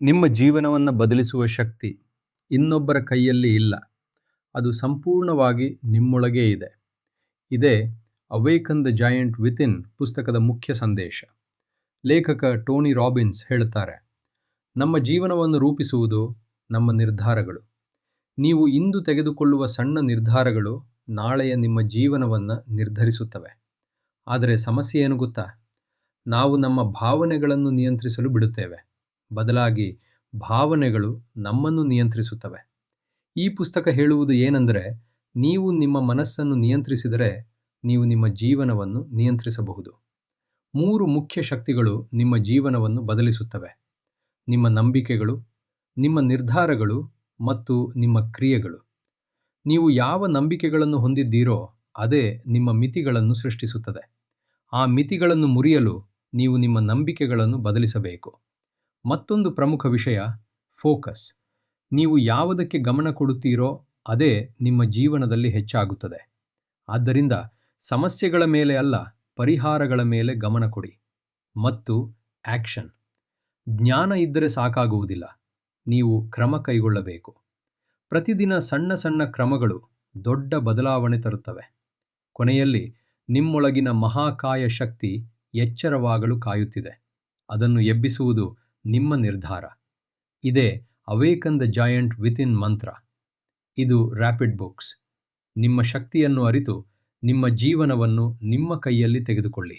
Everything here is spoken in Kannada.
ನಿಮ್ಮ ಜೀವನವನ್ನು ಬದಲಿಸುವ ಶಕ್ತಿ ಇನ್ನೊಬ್ಬರ ಕೈಯಲ್ಲಿ ಇಲ್ಲ. ಅದು ಸಂಪೂರ್ಣವಾಗಿ ನಿಮ್ಮೊಳಗೇ ಇದೆ. ಇದೇ ಅವೇಕನ್ ದ ಜಾಯಂಟ್ ವಿತಿನ್ ಪುಸ್ತಕದ ಮುಖ್ಯ ಸಂದೇಶ. ಲೇಖಕ ಟೋನಿ ರಾಬಿನ್ಸ್ ಹೇಳುತ್ತಾರೆ, ನಮ್ಮ ಜೀವನವನ್ನು ರೂಪಿಸುವುದು ನಮ್ಮ ನಿರ್ಧಾರಗಳು. ನೀವು ಇಂದು ತೆಗೆದುಕೊಳ್ಳುವ ಸಣ್ಣ ನಿರ್ಧಾರಗಳು ನಾಳೆಯ ನಿಮ್ಮ ಜೀವನವನ್ನು ನಿರ್ಧರಿಸುತ್ತವೆ. ಆದರೆ ಸಮಸ್ಯೆ ಏನು ಗೊತ್ತಾ? ನಾವು ನಮ್ಮ ಭಾವನೆಗಳನ್ನು ನಿಯಂತ್ರಿಸಲು ಬಿಡುತ್ತೇವೆ. ಬದಲಾಗಿ ಭಾವನೆಗಳು ನಮ್ಮನ್ನು ನಿಯಂತ್ರಿಸುತ್ತವೆ. ಈ ಪುಸ್ತಕ ಹೇಳುವುದು ಏನೆಂದರೆ, ನೀವು ನಿಮ್ಮ ಮನಸ್ಸನ್ನು ನಿಯಂತ್ರಿಸಿದರೆ ನೀವು ನಿಮ್ಮ ಜೀವನವನ್ನು ನಿಯಂತ್ರಿಸಬಹುದು. 3 ಮುಖ್ಯ ಶಕ್ತಿಗಳು ನಿಮ್ಮ ಜೀವನವನ್ನು ಬದಲಿಸುತ್ತವೆ: ನಿಮ್ಮ ನಂಬಿಕೆಗಳು, ನಿಮ್ಮ ನಿರ್ಧಾರಗಳು ಮತ್ತು ನಿಮ್ಮ ಕ್ರಿಯೆಗಳು. ನೀವು ಯಾವ ನಂಬಿಕೆಗಳನ್ನು ಹೊಂದಿದ್ದೀರೋ ಅದೇ ನಿಮ್ಮ ಮಿತಿಗಳನ್ನು ಸೃಷ್ಟಿಸುತ್ತದೆ. ಆ ಮಿತಿಗಳನ್ನು ಮುರಿಯಲು ನೀವು ನಿಮ್ಮ ನಂಬಿಕೆಗಳನ್ನು ಬದಲಿಸಬೇಕು. ಮತ್ತೊಂದು ಪ್ರಮುಖ ವಿಷಯ ಫೋಕಸ್. ನೀವು ಯಾವುದಕ್ಕೆ ಗಮನ ಕೊಡುತ್ತೀರೋ ಅದೇ ನಿಮ್ಮ ಜೀವನದಲ್ಲಿ ಹೆಚ್ಚಾಗುತ್ತದೆ. ಆದ್ದರಿಂದ ಸಮಸ್ಯೆಗಳ ಮೇಲೆ ಅಲ್ಲ, ಪರಿಹಾರಗಳ ಮೇಲೆ ಗಮನ ಕೊಡಿ. ಮತ್ತು ಆಕ್ಷನ್. ಜ್ಞಾನ ಇದ್ದರೆ ಸಾಕಾಗುವುದಿಲ್ಲ, ನೀವು ಕ್ರಮ ಕೈಗೊಳ್ಳಬೇಕು. ಪ್ರತಿದಿನ ಸಣ್ಣ ಸಣ್ಣ ಕ್ರಮಗಳು ದೊಡ್ಡ ಬದಲಾವಣೆ ತರುತ್ತವೆ. ಕೊನೆಯಲ್ಲಿ ನಿಮ್ಮೊಳಗಿನ ಮಹಾಕಾಯ ಶಕ್ತಿ ಎಚ್ಚರವಾಗಲು ಕಾಯುತ್ತಿದೆ. ಅದನ್ನು ಎಬ್ಬಿಸುವುದು ನಿಮ್ಮ ನಿರ್ಧಾರ. ಇದೇ ಅವೇಕನ್ ದ ಜಾಯಂಟ್ ವಿತಿನ್ ಮಂತ್ರ. ಇದು ರ್ಯಾಪಿಡ್ ಬುಕ್ಸ್. ನಿಮ್ಮ ಶಕ್ತಿಯನ್ನು ಅರಿತು ನಿಮ್ಮ ಜೀವನವನ್ನು ನಿಮ್ಮ ಕೈಯಲ್ಲಿ ತೆಗೆದುಕೊಳ್ಳಿ.